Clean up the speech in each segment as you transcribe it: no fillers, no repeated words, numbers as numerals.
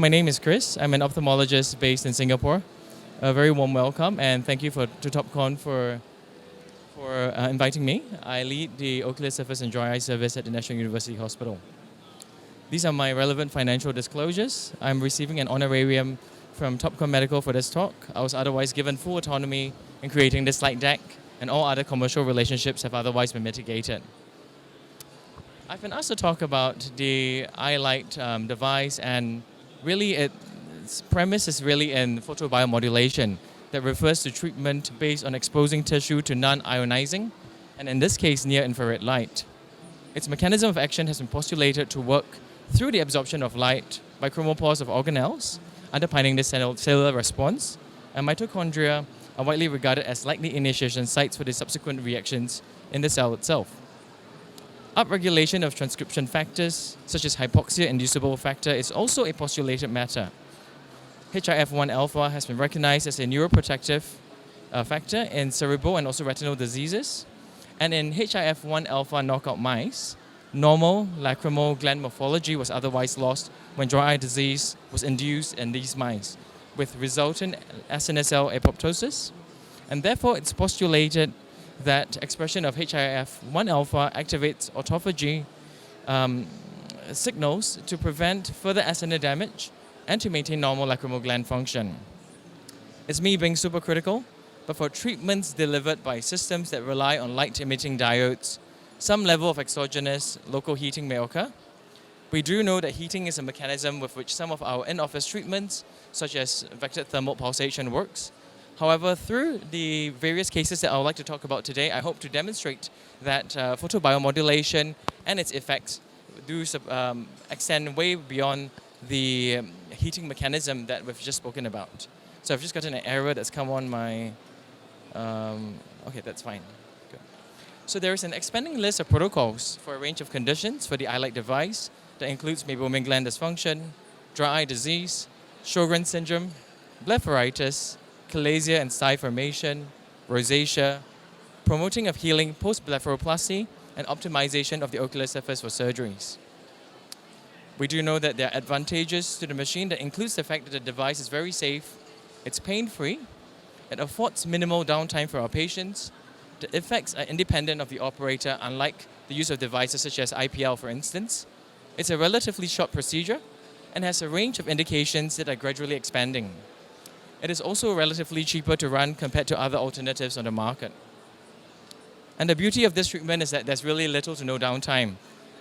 my name is Chris. I'm an ophthalmologist based in Singapore. A very warm welcome, and thank you to TopCon for inviting me. I lead the ocular surface and dry eye service at the National University Hospital. These are my relevant financial disclosures. I'm receiving an honorarium from TopCon Medical for this talk. I was otherwise given full autonomy in creating this slide deck, and all other commercial relationships have otherwise been mitigated. I've been asked to talk about the iLight device, and really its premise is really in photobiomodulation that refers to treatment based on exposing tissue to non-ionizing, and in this case, near-infrared light. Its mechanism of action has been postulated to work through the absorption of light by chromopores of organelles, underpinning the cellular response, and mitochondria are widely regarded as likely initiation sites for the subsequent reactions in the cell itself. Upregulation of transcription factors, such as hypoxia-inducible factor, is also a postulated matter. HIF-1 alpha has been recognized as a neuroprotective factor in cerebral and also retinal diseases. And in HIF-1 alpha knockout mice, normal lacrimal gland morphology was otherwise lost when dry eye disease was induced in these mice, with resultant SNSL apoptosis. And therefore, it's postulated that expression of HIF-1 alpha activates autophagy signals to prevent further SNA damage and to maintain normal lacrimal gland function. It's me being super critical, but for treatments delivered by systems that rely on light-emitting diodes, some level of exogenous local heating may occur. We do know that heating is a mechanism with which some of our in-office treatments, such as vectored thermal pulsation, works. However, through the various cases that I would like to talk about today, I hope to demonstrate that photobiomodulation and its effects do extend way beyond the heating mechanism that we've just spoken about. So I've just gotten an error that's come on my... okay, that's fine. Good. So there is an expanding list of protocols for a range of conditions for the iLight device that includes meibomian gland dysfunction, dry eye disease, Sjögren syndrome, blepharitis, chalasia and sty formation, rosacea, promoting of healing post-blepharoplasty, and optimization of the ocular surface for surgeries. We do know that there are advantages to the machine that includes the fact that the device is very safe, it's pain-free, it affords minimal downtime for our patients, the effects are independent of the operator, unlike the use of devices such as IPL, for instance. It's a relatively short procedure and has a range of indications that are gradually expanding. It is also relatively cheaper to run compared to other alternatives on the market. And the beauty of this treatment is that there's really little to no downtime.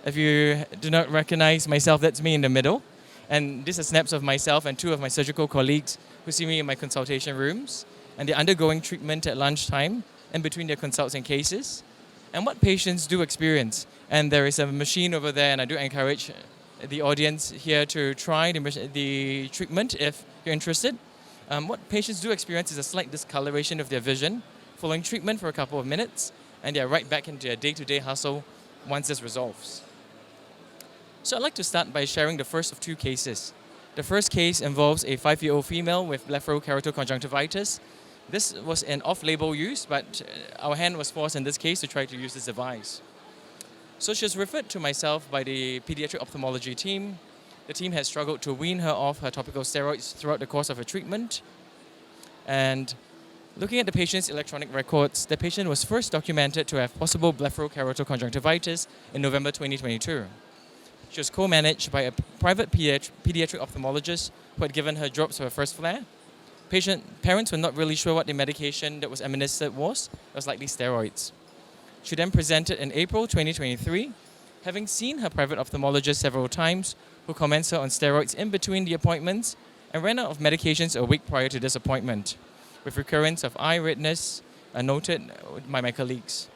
If you do not recognize myself, that's me in the middle. And this is snaps of myself and two of my surgical colleagues who see me in my consultation rooms. And they're undergoing treatment at lunchtime in between their consults and cases. And what patients do experience. And there is a machine over there, and I do encourage the audience here to try the treatment if you're interested. What patients do experience is a slight discoloration of their vision following treatment for a couple of minutes, and they're right back into their day-to-day hustle once this resolves. So I'd like to start by sharing the first of two cases. The first case involves a 5-year-old female with blepharokeratoconjunctivitis. This was an off-label use, but our hand was forced in this case to try to use this device. So she was referred to myself by the Pediatric ophthalmology team. The team has struggled to wean her off her topical steroids throughout the course of her treatment. And looking at the patient's electronic records, the patient was first documented to have possible blepharokeratoconjunctivitis in November 2022. She was co-managed by a private pediatric ophthalmologist who had given her drops for her first flare. Parents were not really sure what the medication that was administered was. It was likely steroids. She then presented in April 2023, having seen her private ophthalmologist several times, who commenced her on steroids in between the appointments and ran out of medications a week prior to this appointment, with recurrence of eye redness noted by my colleagues.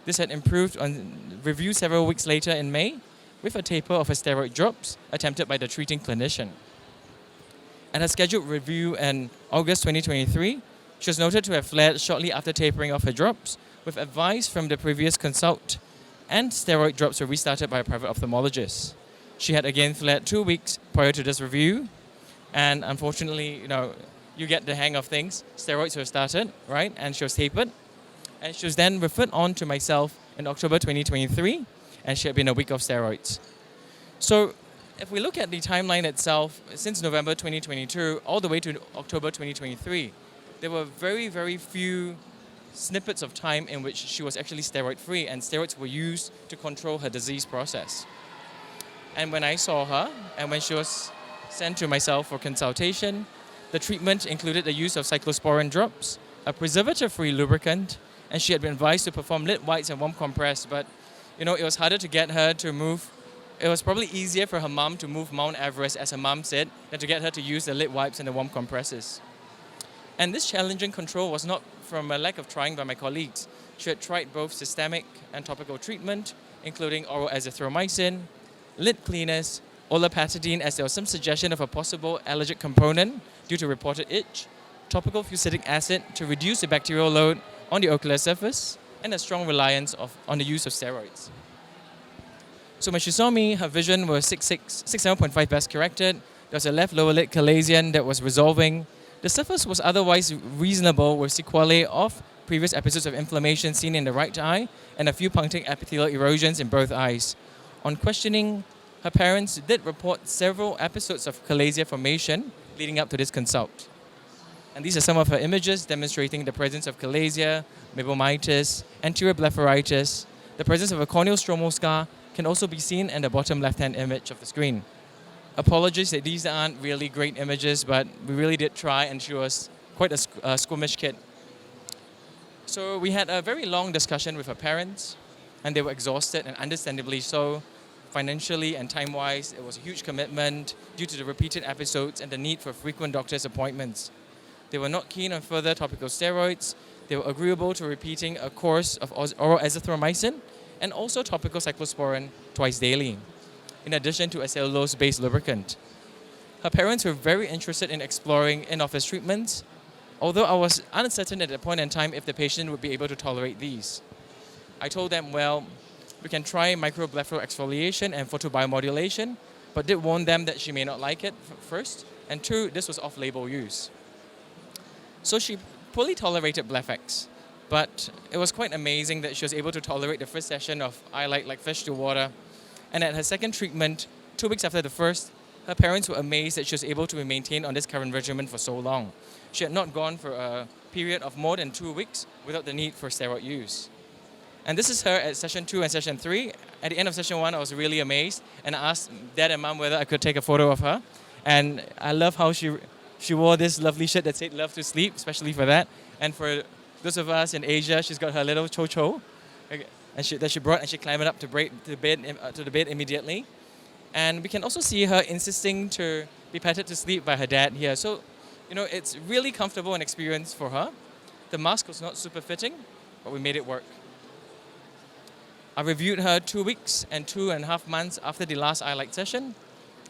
This had improved on review several weeks later in May, with a taper of her steroid drops attempted by the treating clinician. At her scheduled review in August 2023, she was noted to have flared shortly after tapering off her drops, with advice from the previous consult, and steroid drops were restarted by a private ophthalmologist. She had again flared 2 weeks prior to this review, and unfortunately, you get the hang of things. Steroids were started, right? And she was tapered. And she was then referred on to myself in October 2023, and she had been a week of steroids. So If we look at the timeline itself, since November 2022 all the way to October 2023, there were very, very few snippets of time in which she was actually steroid-free, and steroids were used to control her disease process. And when I saw her, and when she was sent to myself for consultation, the treatment included the use of cyclosporin drops, a preservative-free lubricant, and she had been advised to perform lid wipes and warm compress, but it was harder to get her to move. It was probably easier for her mom to move Mount Everest, as her mom said, than to get her to use the lid wipes and the warm compresses. And this challenging control was not from a lack of trying by my colleagues. She had tried both systemic and topical treatment, including oral azithromycin, lid cleaners, olapatadine, as there was some suggestion of a possible allergic component due to reported itch, topical fusidic acid to reduce the bacterial load on the ocular surface, and a strong reliance on the use of steroids. So when she saw me, her vision was 67.5 best corrected. There was a left lower lid chalazion that was resolving. The surface was otherwise reasonable, with sequelae of previous episodes of inflammation seen in the right eye and a few punctate epithelial erosions in both eyes. On questioning, her parents did report several episodes of chalazia formation leading up to this consult. And these are some of her images demonstrating the presence of chalazia, meibomitis, anterior blepharitis. The presence of a corneal stromal scar can also be seen in the bottom left-hand image of the screen. Apologies that these aren't really great images, but we really did try, and she was quite a squeamish kid. So we had a very long discussion with her parents, and they were exhausted, and understandably so. Financially and time-wise, it was a huge commitment due to the repeated episodes and the need for frequent doctor's appointments. They were not keen on further topical steroids. They were agreeable to repeating a course of oral azithromycin and also topical cyclosporin twice daily, in addition to a cellulose-based lubricant. Her parents were very interested in exploring in-office treatments, although I was uncertain at that point in time if the patient would be able to tolerate these. I told them, well, we can try microblepharal exfoliation and photobiomodulation, but did warn them that she may not like it first, and two, this was off-label use. So she poorly tolerated BlephX, but it was quite amazing that she was able to tolerate the first session of iLight like fish to water. And at her second treatment, 2 weeks after the first, her parents were amazed that she was able to be maintained on this current regimen for so long. She had not gone for a period of more than 2 weeks without the need for steroid use. And this is her at session 2 and session 3. At the end of session 1, I was really amazed, and I asked Dad and Mom whether I could take a photo of her. And I love how she wore this lovely shirt that said "Love to Sleep," especially for that. And for those of us in Asia, she's got her little cho-cho, and that she brought, and she climbed up to the bed immediately. And we can also see her insisting to be patted to sleep by her dad here. So, it's really comfortable and experience for her. The mask was not super fitting, but we made it work. I reviewed her 2 weeks and 2.5 months after the last iLight session.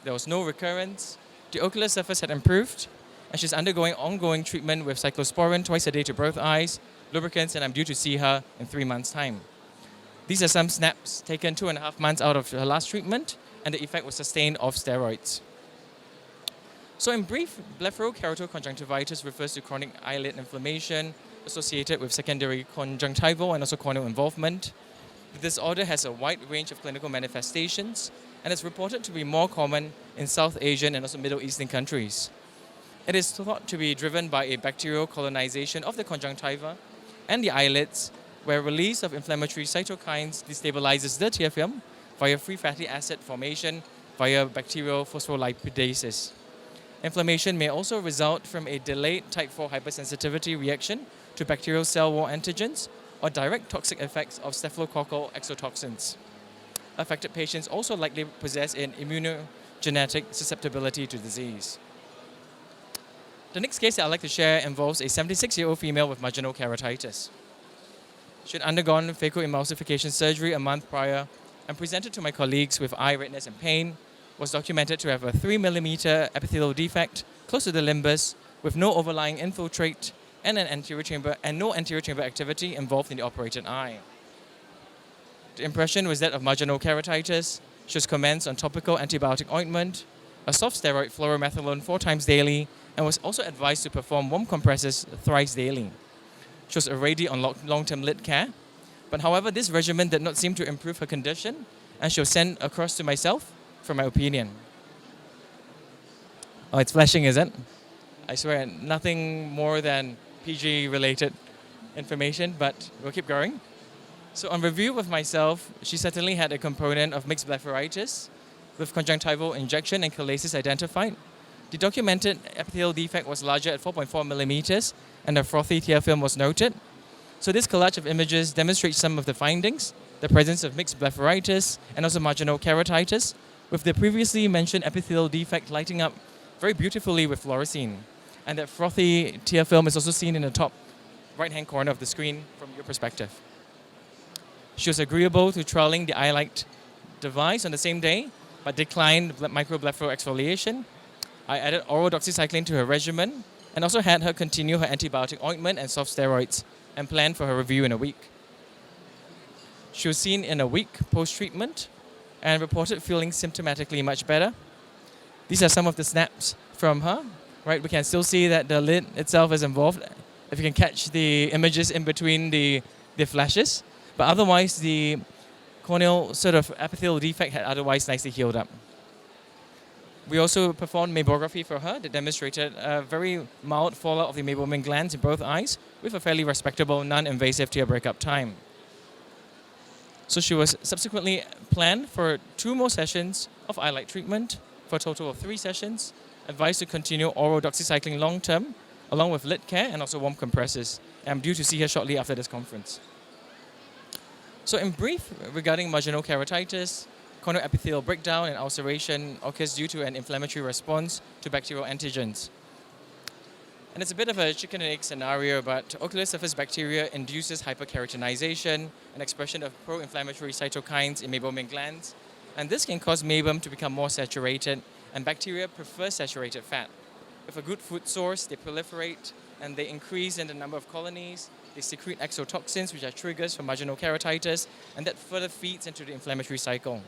There was no recurrence. The ocular surface had improved, and she's undergoing ongoing treatment with cyclosporin twice a day to both eyes, lubricants, and I'm due to see her in 3 months' time. These are some snaps taken 2.5 months out of her last treatment, and the effect was sustained off steroids. So in brief, blepharokeratoconjunctivitis refers to chronic eyelid inflammation associated with secondary conjunctival and also corneal involvement. The disorder has a wide range of clinical manifestations, and is reported to be more common in South Asian and also Middle Eastern countries. It is thought to be driven by a bacterial colonization of the conjunctiva and the eyelids, where release of inflammatory cytokines destabilizes the tear film via free fatty acid formation via bacterial phospholipidases. Inflammation may also result from a delayed type 4 hypersensitivity reaction to bacterial cell wall antigens or direct toxic effects of staphylococcal exotoxins. Affected patients also likely possess an immunogenetic susceptibility to disease. The next case that I'd like to share involves a 76-year-old female with marginal keratitis. She had undergone phacoemulsification surgery a month prior and presented to my colleagues with eye redness and pain, was documented to have a 3 mm epithelial defect close to the limbus with no overlying infiltrate and no anterior chamber activity involved in the operated eye. The impression was that of marginal keratitis. She was commenced on topical antibiotic ointment, a soft steroid fluorometholone 4 times daily, and was also advised to perform warm compresses thrice daily. She was already on long-term lid care, but however, this regimen did not seem to improve her condition, and she was sent across to myself for my opinion. Oh, it's flashing, is it? I swear, nothing more than PG-related information, but we'll keep going. So on review with myself, she certainly had a component of mixed blepharitis with conjunctival injection and chalasis identified. The documented epithelial defect was larger at 4.4 millimeters, and a frothy tear film was noted. So this collage of images demonstrates some of the findings, the presence of mixed blepharitis and also marginal keratitis, with the previously mentioned epithelial defect lighting up very beautifully with fluorescein. And that frothy tear film is also seen in the top right-hand corner of the screen from your perspective. She was agreeable to trialing the iLight device on the same day, but declined microblepharoexfoliation. I added oral doxycycline to her regimen and also had her continue her antibiotic ointment and soft steroids and planned for her review in a week. She was seen in a week post-treatment and reported feeling symptomatically much better. These are some of the snaps from her. Right, we can still see that the lid itself is involved, if you can catch the images in between the flashes. But otherwise, the corneal sort of epithelial defect had otherwise nicely healed up. We also performed mammography for her that demonstrated a very mild fallout of the meibomian glands in both eyes with a fairly respectable non-invasive tear breakup time. So she was subsequently planned for 2 more sessions of iLight treatment for a total of 3 sessions, advised to continue oral doxycycline long-term, along with lid care and also warm compresses. I'm due to see her shortly after this conference. So in brief, regarding marginal keratitis, corneal epithelial breakdown and ulceration occurs due to an inflammatory response to bacterial antigens. And it's a bit of a chicken and egg scenario, but ocular surface bacteria induces hyperkeratinization and expression of pro-inflammatory cytokines in meibomian glands, and this can cause meibum to become more saturated, and bacteria prefer saturated fat. With a good food source, they proliferate and they increase in the number of colonies. They secrete exotoxins, which are triggers for marginal keratitis, and that further feeds into the inflammatory cycle.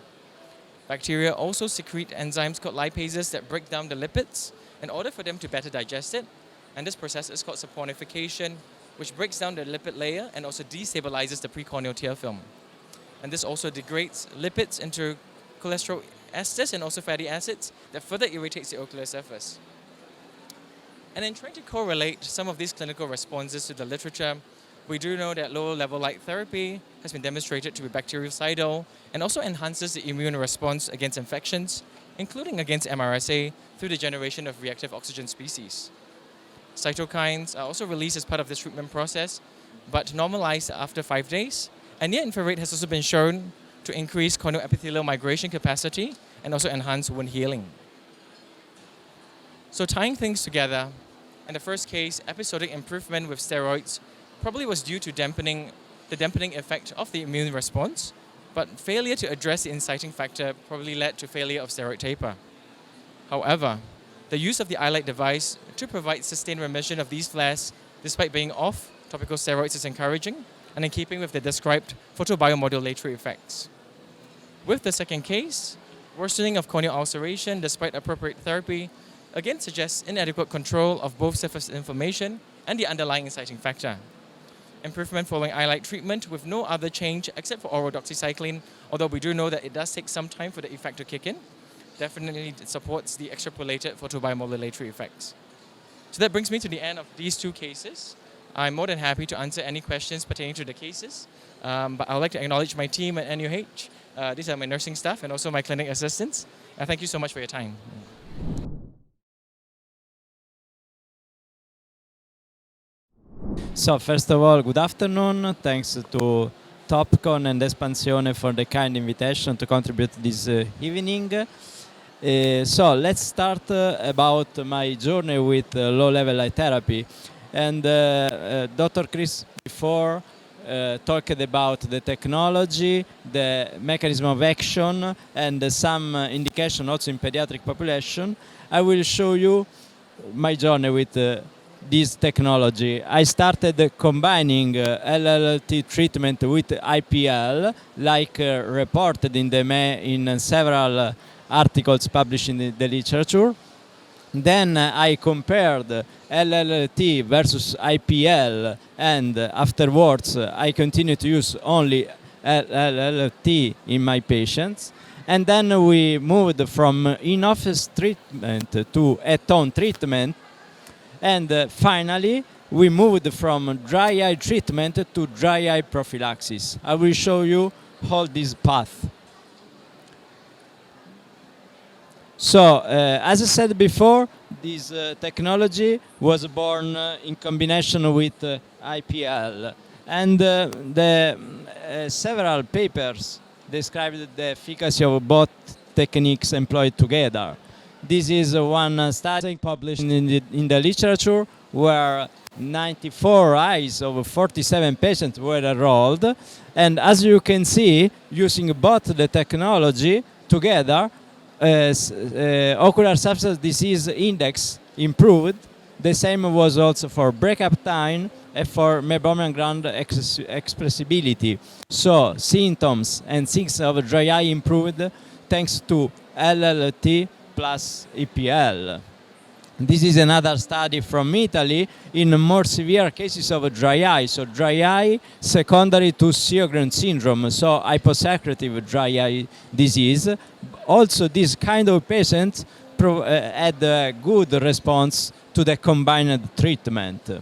Bacteria also secrete enzymes called lipases that break down the lipids in order for them to better digest it. And this process is called saponification, which breaks down the lipid layer and also destabilizes the precorneal tear film. And this also degrades lipids into cholesterol esters and also fatty acids that further irritates the ocular surface. And in trying to correlate some of these clinical responses to the literature, we do know that lower level light therapy has been demonstrated to be bactericidal and also enhances the immune response against infections, including against MRSA, through the generation of reactive oxygen species. Cytokines are also released as part of this treatment process, but normalized after 5 days. And near-infrared has also been shown to increase corneal epithelial migration capacity and also enhance wound healing. So tying things together, in the first case, episodic improvement with steroids probably was due to the dampening effect of the immune response, but failure to address the inciting factor probably led to failure of steroid taper. However, the use of the iLight device to provide sustained remission of these flares despite being off topical steroids is encouraging and in keeping with the described photobiomodulatory effects. With the second case, worsening of corneal ulceration despite appropriate therapy again suggests inadequate control of both surface inflammation and the underlying inciting factor. Improvement following iLight treatment with no other change except for oral doxycycline, although we do know that it does take some time for the effect to kick in, definitely supports the extrapolated photobiomodulatory effects. So that brings me to the end of these 2 cases. I'm more than happy to answer any questions pertaining to the cases, but I would like to acknowledge my team at NUH. These are my nursing staff and also my clinic assistants. And thank you so much for your time. So first of all, good afternoon. Thanks to Topcon and Espansione for the kind invitation to contribute this evening. So let's start about my journey with low-level light therapy. And Dr. Chris before talked about the technology, the mechanism of action, and some indication also in pediatric population. I will show you my journey with this technology. I started combining LLLT treatment with IPL, like reported in several articles published in the literature. Then I compared LLLT versus IPL, and afterwards I continued to use only LLLT in my patients. And then we moved from in-office treatment to at-home treatment. And finally, we moved from dry eye treatment to dry eye prophylaxis. I will show you all this path. So, as I said before, this technology was born in combination with IPL. And several papers described the efficacy of both techniques employed together. This is one study published in the literature where 94 eyes of 47 patients were enrolled. And as you can see, using both the technology together, ocular substance disease index improved. The same was also for breakup time and for meibomian gland expressibility. So symptoms and signs of dry eye improved thanks to LLT plus EPL. This is another study from Italy in more severe cases of dry eye. So dry eye secondary to Sjögren syndrome, so hyposecretive dry eye disease. Also, this kind of patients had a good response to the combined treatment.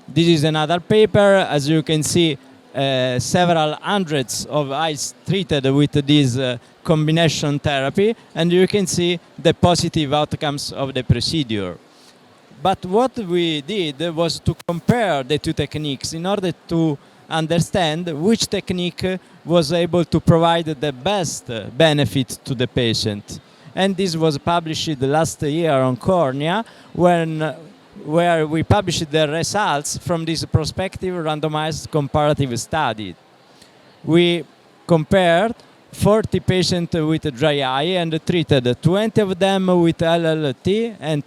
This is another paper. As you can see, several hundreds of eyes treated with this combination therapy, and you can see the positive outcomes of the procedure. But what we did was to compare the two techniques in order to understand which technique was able to provide the best benefit to the patient. And this was published last year on cornea, where we published the results from this prospective randomized comparative study. We compared 40 patients with dry eye and treated 20 of them with LLT and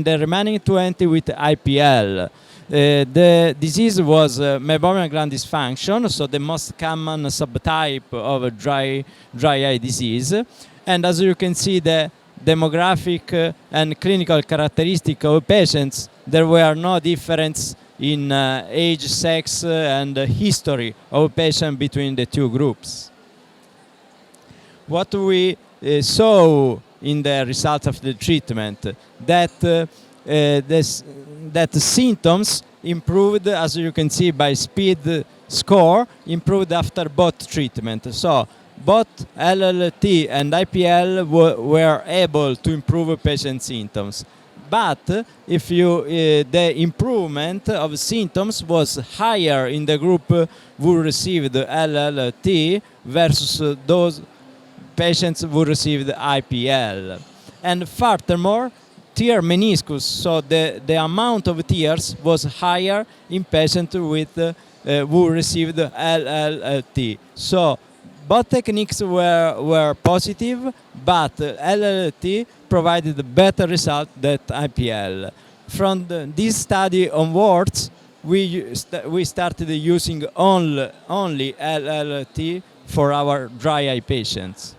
the remaining 20 with IPL. The disease was meibomian gland dysfunction, so the most common subtype of dry eye disease. And as you can see, the demographic and clinical characteristics of patients, there were no difference in age, sex, and history of patients between the two groups. What we saw in the results of the treatment, that symptoms improved, as you can see by speed score, improved after both treatment. So both LLT and IPL were able to improve patient symptoms. But if the improvement of symptoms was higher in the group who received LLT versus those patients who received IPL. And furthermore, tear meniscus, so the amount of tears was higher in patients with who received LLT. So both techniques were positive, but LLT provided a better result than IPL. From this study onwards, we started using only LLT for our dry eye patients.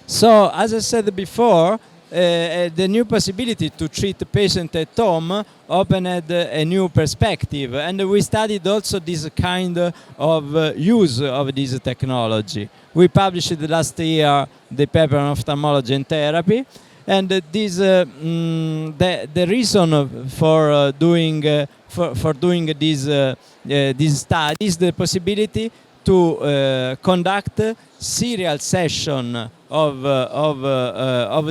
So, as I said before, the new possibility to treat the patient at home opened a new perspective, and we studied also this kind of use of this technology. We published last year the paper on ophthalmology and therapy, and this the reason for doing this study is the possibility to conduct serial session of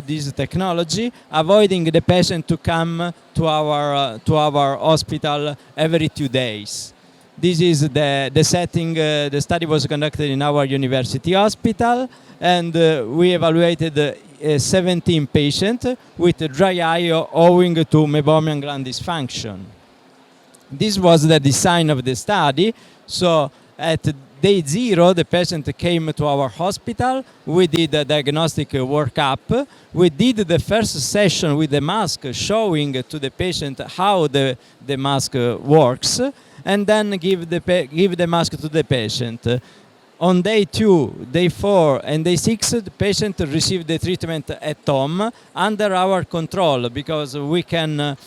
this technology, avoiding the patient to come to our hospital every 2 days. This is the setting. The study was conducted in our university hospital, and we evaluated 17 patients with dry eye owing to meibomian gland dysfunction. This was the design of the study. So at day 0, the patient came to our hospital. We did a diagnostic workup. We did the first session with the mask, showing to the patient how the mask works, and then give the mask to the patient. On day 2, day 4, and day 6, the patient received the treatment at home under our control, because we can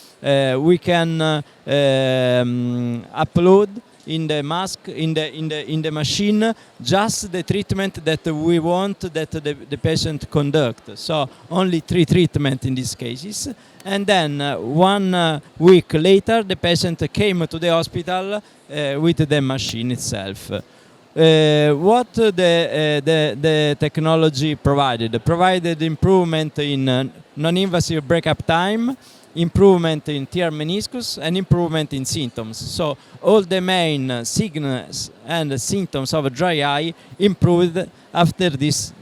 upload in the mask in the machine just the treatment that we want that the patient conduct. So only 3 treatments in these cases. And then 1 week later, the patient came to the hospital with the machine itself. What the technology provided improvement in non-invasive breakup time, improvement in tear meniscus, and improvement in symptoms. So all the main signals and symptoms of dry eye improved after this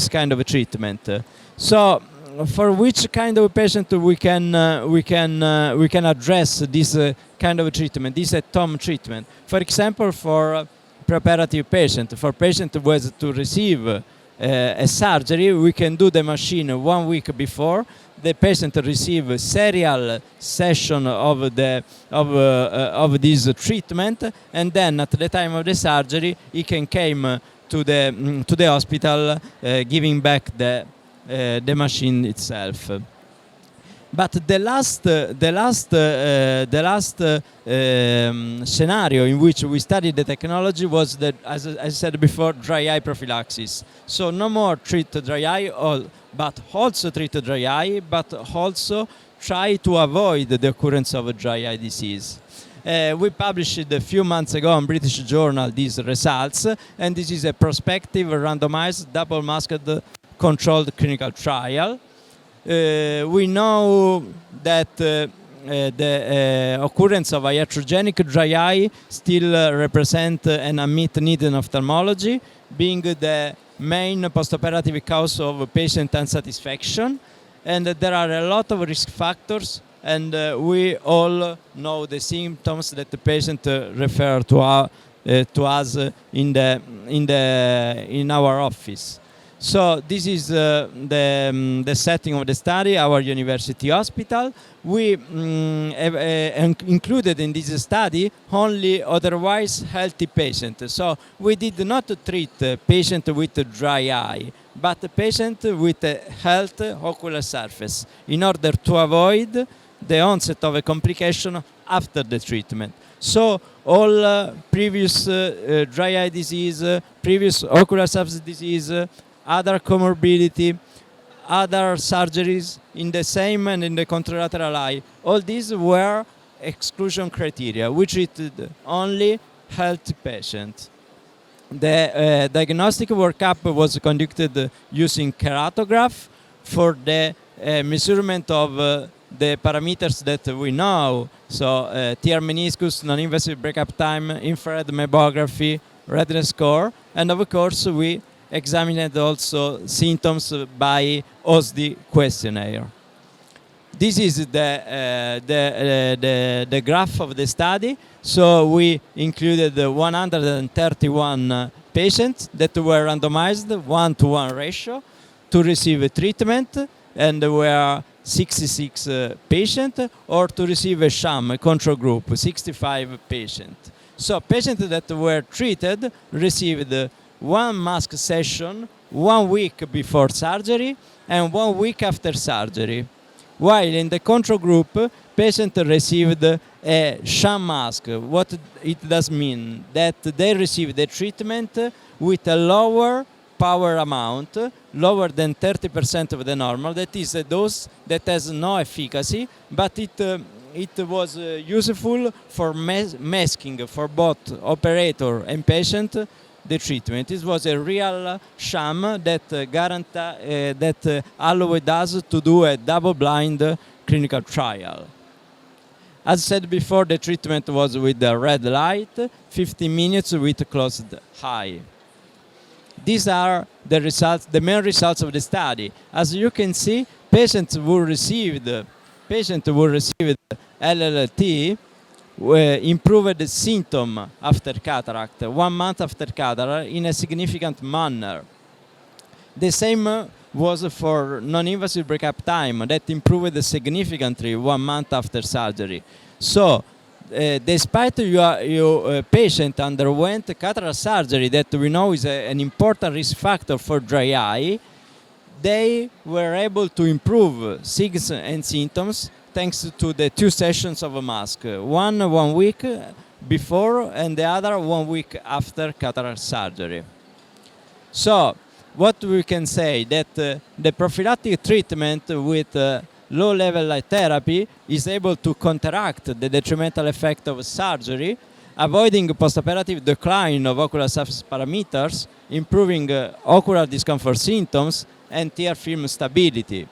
kind of treatment. So for which kind of patient we can address this kind of treatment, this at-home treatment? For example, for preparative patient, for patient who has to receive a surgery, we can do the machine 1 week before. The patient receive serial session of this treatment, and then at the time of the surgery, he can come to the hospital, giving back the machine itself. But the last scenario in which we studied the technology was that, as I said before, dry eye prophylaxis. So no more treat dry eye, but also treat dry eye, but also try to avoid the occurrence of dry eye disease. We published a few months ago in British Journal these results, and this is a prospective, randomized, double-masked, controlled clinical trial. We know that the occurrence of iatrogenic dry eye still represent an unmet need in ophthalmology, being the main postoperative cause of patient unsatisfaction. And there are a lot of risk factors, and we all know the symptoms that the patient refer to us in our office. So this is the setting of the study, our university hospital. We included in this study only otherwise healthy patients. So we did not treat patient with dry eye, but patient with a healthy ocular surface in order to avoid the onset of a complication after the treatment. So all previous dry eye disease, previous ocular surface disease, other comorbidity, other surgeries in the same and in the contralateral eye, all these were exclusion criteria. We treated only healthy patients. The diagnostic workup was conducted using keratograph for the measurement of the parameters that we know. So tear meniscus, non-invasive breakup time, infrared mammography, redness score, and of course we examined also symptoms by OSD questionnaire. This is the graph of the study. So we included 131 patients that were randomized 1-to-1 ratio to receive a treatment, and there were 66 patients, or to receive a sham, a control group, 65 patients. So patients that were treated received 1 mask session 1 week before surgery and 1 week after surgery. While in the control group, patient received a sham mask. What it does mean? That they received the treatment with a lower power amount, lower than 30% of the normal. That is a dose that has no efficacy, but it was useful for masking for both operator and patient the treatment. This was a real sham that that allowed us to do a double-blind clinical trial. As said before, the treatment was with the red light, 15 minutes with closed eye. These are the results, the main results of the study. As you can see, patients who received LLLT improved the symptom after cataract, 1 month after cataract, in a significant manner. The same was for non-invasive breakup time, that improved significantly 1 month after surgery. So, despite your patient underwent cataract surgery, that we know is an important risk factor for dry eye, they were able to improve signs and symptoms thanks to the 2 sessions of a mask, 1 week before and the other 1 week after cataract surgery. So, what we can say that the prophylactic treatment with low-level light therapy is able to counteract the detrimental effect of surgery, avoiding postoperative decline of ocular surface parameters, improving ocular discomfort symptoms, and tear film stability.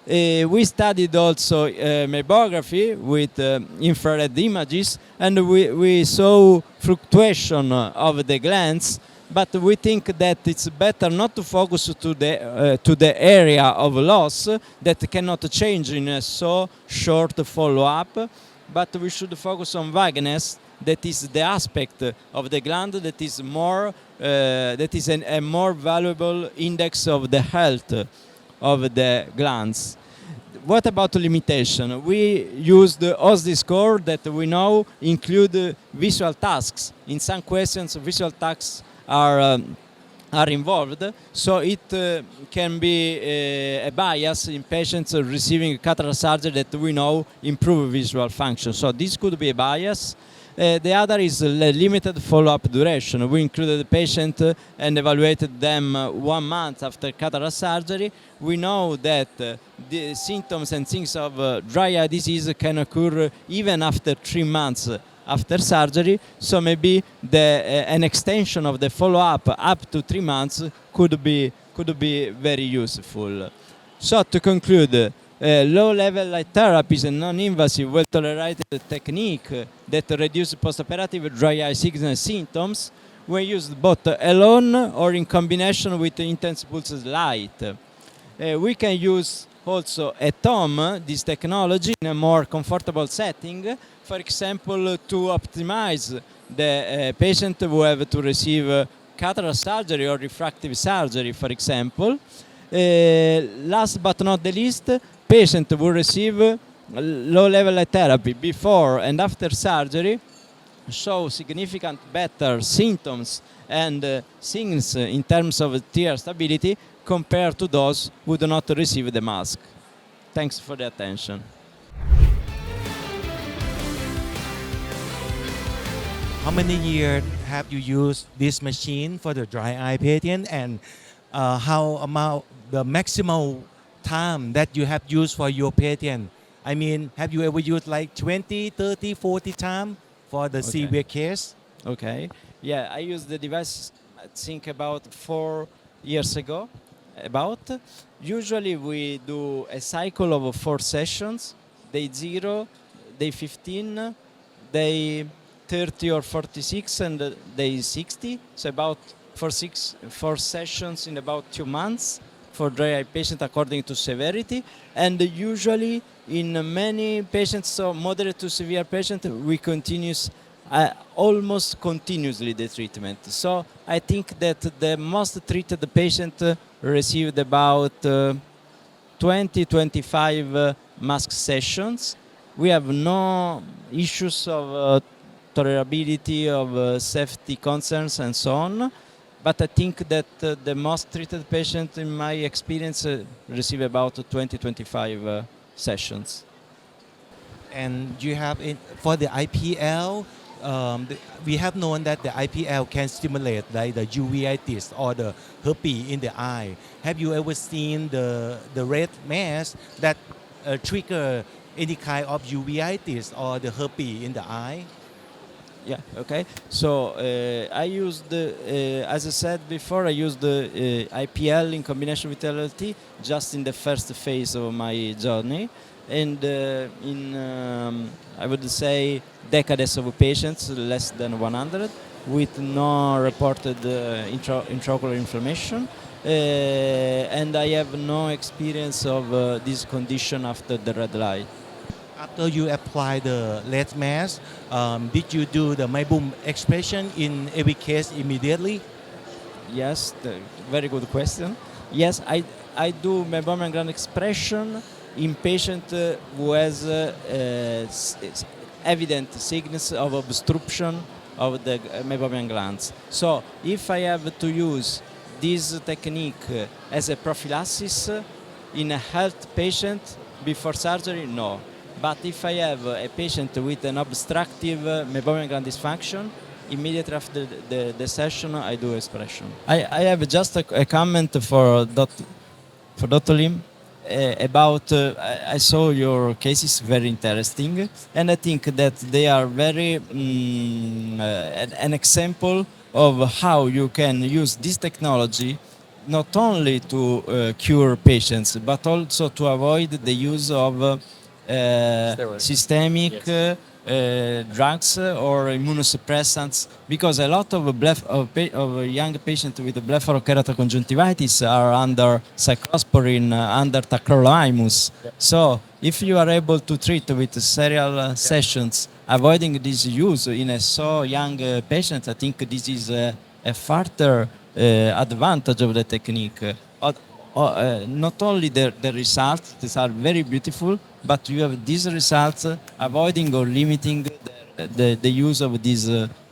We studied also mammography with infrared images, and we saw fluctuation of the glands, but we think that it's better not to focus to the area of loss that cannot change in a so short follow-up, but we should focus on vagueness, that is the aspect of the gland that is more that is a more valuable index of the health of the glands. What about limitation? We use the OSD score that we know include visual tasks. In some questions, visual tasks are involved, so it can be a bias in patients receiving cataract surgery that we know improve visual function. So this could be a bias. The other is limited follow-up duration. We included the patient and evaluated them 1 month after cataract surgery. We know that the symptoms and things of dry eye disease can occur even after 3 months after surgery, so maybe an extension of the follow-up up to 3 months could be very useful. So to conclude, low-level light therapy is a non-invasive, well-tolerated technique that reduces postoperative dry eye sickness symptoms when used both alone or in combination with intense pulsed light. We can use also at home this technology in a more comfortable setting, for example, to optimize the patient who have to receive cataract surgery or refractive surgery, for example. Last but not the least, patient will receive low-level light therapy before and after surgery show significant better symptoms and things in terms of tear stability compared to those who do not receive the mask. Thanks for the attention. How many years have you used this machine for the dry eye patient, and how about the maximal time that you have used for your patient? I mean, have you ever used like 20, 30, 40 times for the severe case? Okay. Yeah, I used the device, I think, about 4 years ago. Usually we do a cycle of 4 sessions, day 0, day 15, day 30 or 46, and day 60. So about 4 sessions in about 2 months for dry eye patient according to severity. And usually in many patients, so moderate to severe patient, we continue almost continuously the treatment. So I think that the most treated patient received about 20-25 mask sessions. We have no issues of tolerability, of safety concerns and so on. But I think that the most treated patient in my experience receive about 20-25 sessions. And you have for the IPL, we have known that the IPL can stimulate like the uveitis or the herpes in the eye. Have you ever seen the red mass that trigger any kind of uveitis or the herpes in the eye? Yeah, okay. So I used, as I said before, I used the IPL in combination with LLT just in the first phase of my journey. And I would say decades of patients, less than 100, with no reported intraocular inflammation. And I have no experience of this condition after the red light. After you apply the lead mask, did you do the Maybum expression in every case immediately? Yes, very good question. Yes, I do meibomian gland expression in patient who has evident signs of obstruction of the meibomian glands. So if I have to use this technique as a prophylaxis in a health patient before surgery, no. But if I have a patient with an obstructive meibomian gland dysfunction, immediately after the session, I do expression. I have just a comment for Dr. Lim about. I saw your cases very interesting, and I think that they are very an example of how you can use this technology not only to cure patients, but also to avoid the use of systemic drugs or immunosuppressants, because a lot of, young patients with blepharokeratoconjunctivitis are under cyclosporin, under tacrolimus. Yep. So if you are able to treat with serial sessions, avoiding this use in a so young patient, I think this is a further advantage of the technique. Not only the results, these are very beautiful, but you have these results avoiding or limiting the use of these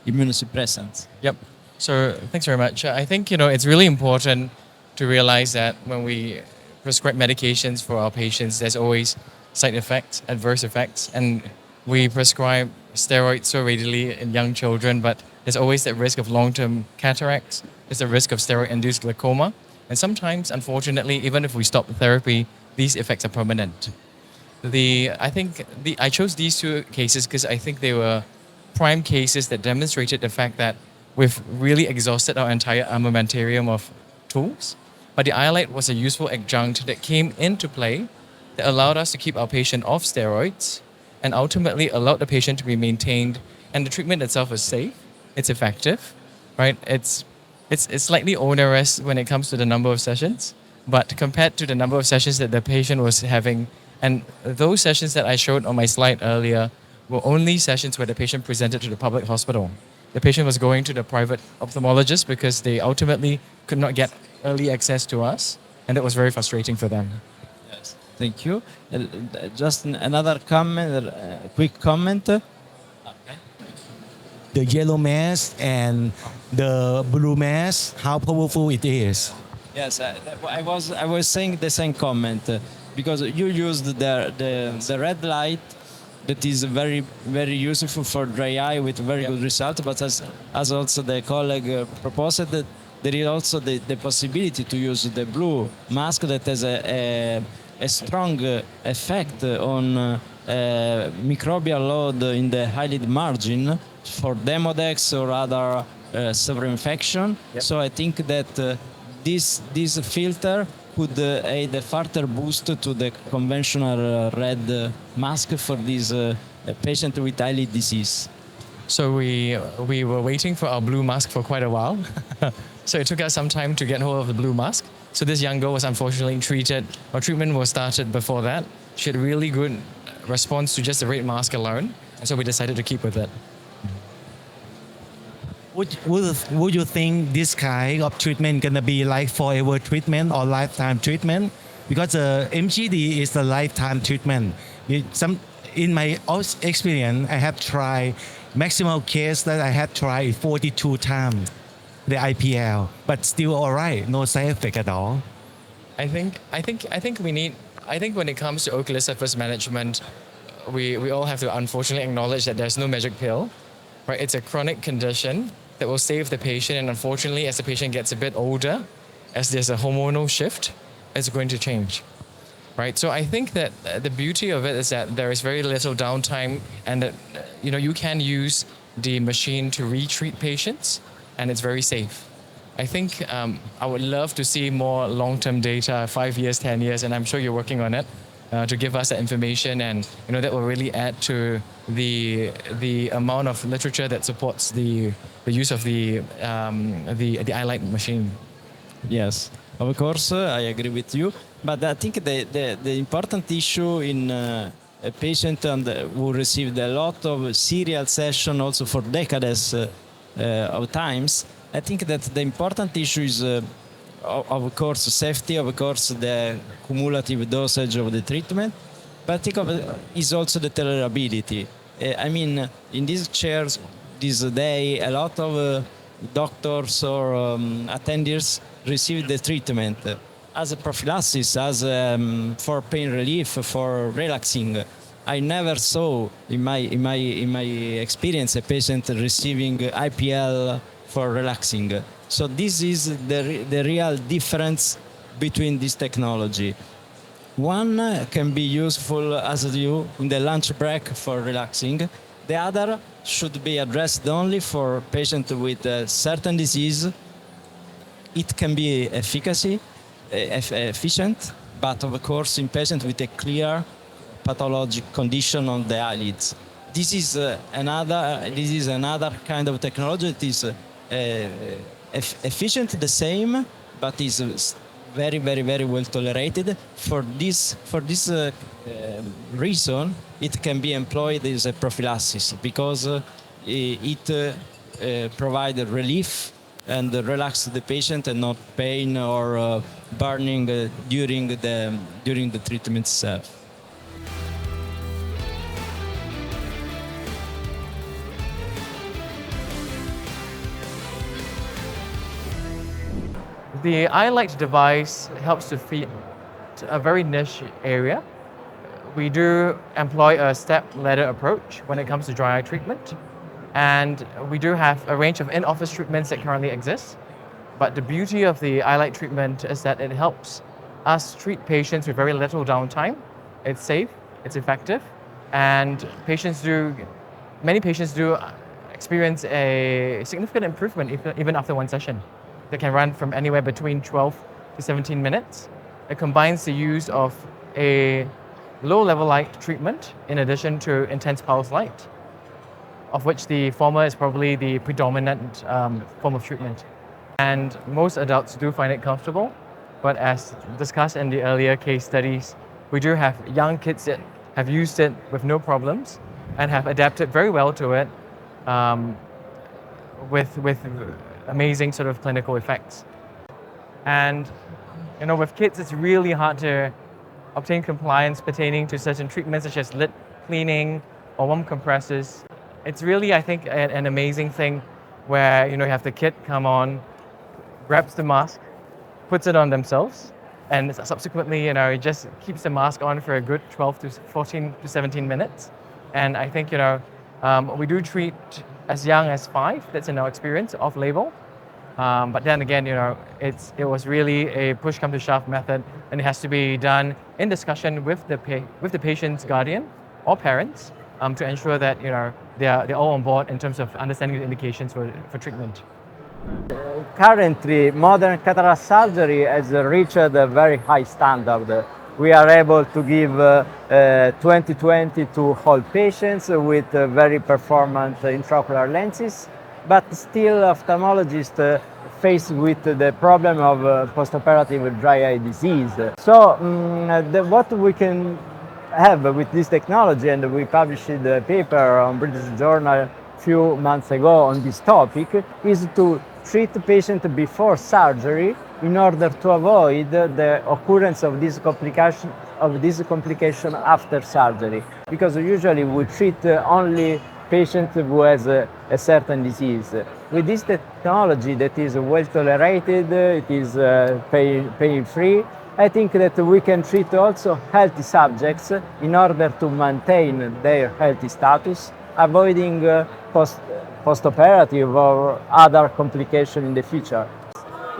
immunosuppressants. Yep. So thanks very much. I think it's really important to realize that when we prescribe medications for our patients, there's always side effects, adverse effects, and we prescribe steroids so readily in young children, but there's always that risk of long-term cataracts. There's the risk of steroid-induced glaucoma. And sometimes, unfortunately, even if we stop the therapy, these effects are permanent. I chose these two cases because I think they were prime cases that demonstrated the fact that we've really exhausted our entire armamentarium of tools, but the iLight was a useful adjunct that came into play that allowed us to keep our patient off steroids and ultimately allowed the patient to be maintained, and the treatment itself is safe, it's effective, right? It's slightly onerous when it comes to the number of sessions, but compared to the number of sessions that the patient was having, and those sessions that I showed on my slide earlier were only sessions where the patient presented to the public hospital. The patient was going to the private ophthalmologist because they ultimately could not get early access to us, and that was very frustrating for them. Yes, thank you. Just another comment, quick comment. The yellow mask and the blue mask, how powerful it is. Yes, I was saying the same comment because you used the red light that is very very useful for dry eye with very good results, but as also the colleague proposed, that there is also the possibility to use the blue mask that has a strong effect on microbial load in the eyelid margin for Demodex or other severe infection. Yep. So I think that this filter could aid a further boost to the conventional red mask for this patient with eyelid disease. So we were waiting for our blue mask for quite a while. So it took us some time to get hold of the blue mask. So this young girl was unfortunately treated, or treatment was started before that. She had really good response to just the red mask alone, and so we decided to keep with it. Would you think this kind of treatment gonna be like forever treatment or lifetime treatment? Because MGD is the lifetime treatment. In my experience, I have tried maximal case that I have tried 42 times the IPL, but still all right, no side effect at all. I think when it comes to ocular surface management, we all have to unfortunately acknowledge that there's no magic pill, right? It's a chronic condition that will save the patient, and unfortunately, as the patient gets a bit older, as there's a hormonal shift, it's going to change, right? So I think that the beauty of it is that there is very little downtime, and that you can use the machine to retreat patients, and it's very safe. I think I would love to see more long-term data, 5 years, 10 years, and I'm sure you're working on it, to give us that information, and that will really add to the amount of literature that supports the use of the iLight machine. Yes, of course, I agree with you. But I think the important issue in a patient who received a lot of serial session also for decades of times, I think that the important issue is, of course, safety, of course, the cumulative dosage of the treatment, but I think is also the tolerability. I mean, in these chairs this day, a lot of doctors or attenders receive the treatment as a prophylaxis, as for pain relief, for relaxing. I never saw in my experience a patient receiving IPL for relaxing. So this is the real difference between this technology. One can be useful as you in the lunch break for relaxing. The other should be addressed only for patients with a certain disease. It can be efficient, but of course in patients with a clear pathologic condition on the eyelids. This is another kind of technology that is efficient the same, but is very well tolerated. For this reason, it can be employed as a prophylaxis because it provides relief and relax the patient and not pain or burning during the treatment itself. The iLight device helps to feed a very niche area. We do employ a step-ladder approach when it comes to dry eye treatment. And we do have a range of in-office treatments that currently exist. But the beauty of the iLight treatment is that it helps us treat patients with very little downtime. It's safe, it's effective, and many patients do experience a significant improvement even after one session. They can run from anywhere between 12 to 17 minutes. It combines the use of a low-level light treatment in addition to intense pulse light, of which the former is probably the predominant form of treatment. And most adults do find it comfortable, but as discussed in the earlier case studies, we do have young kids that have used it with no problems and have adapted very well to it with amazing sort of clinical effects. And with kids, it's really hard to obtain compliance pertaining to certain treatments such as lid cleaning or warm compressors. It's really, I think, an amazing thing where you have the kid come on, grabs the mask, puts it on themselves, and subsequently, it just keeps the mask on for a good 12 to 14 to 17 minutes. And I think, we do treat as young as 5, that's in our experience, off-label. But then again, it was really a push-come to shove method, and it has to be done in discussion with the patient's guardian or parents to ensure that they're all on board in terms of understanding the indications for treatment. Currently, modern cataract surgery has reached a very high standard. We are able to give 20/20 to all patients with very performant intraocular lenses, but still ophthalmologists faced with the problem of postoperative dry eye disease. So what we can have with this technology, and we published a paper on British Journal a few months ago on this topic, is to treat the patient before surgery in order to avoid the occurrence of this complication after surgery. Because usually we treat only patient who has a certain disease. With this technology that is well tolerated, it is pain-free, I think that we can treat also healthy subjects in order to maintain their healthy status, avoiding postoperative or other complications in the future.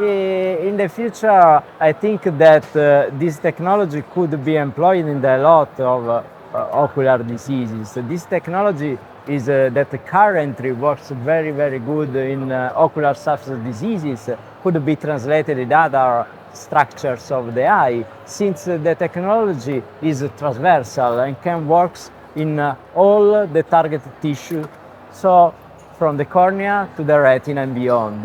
In the future, I think that this technology could be employed in a lot of ocular diseases. This technology is that currently works very good in ocular surface diseases, could be translated in other structures of the eye, since the technology is transversal and can work in all the target tissue, so from the cornea to the retina and beyond.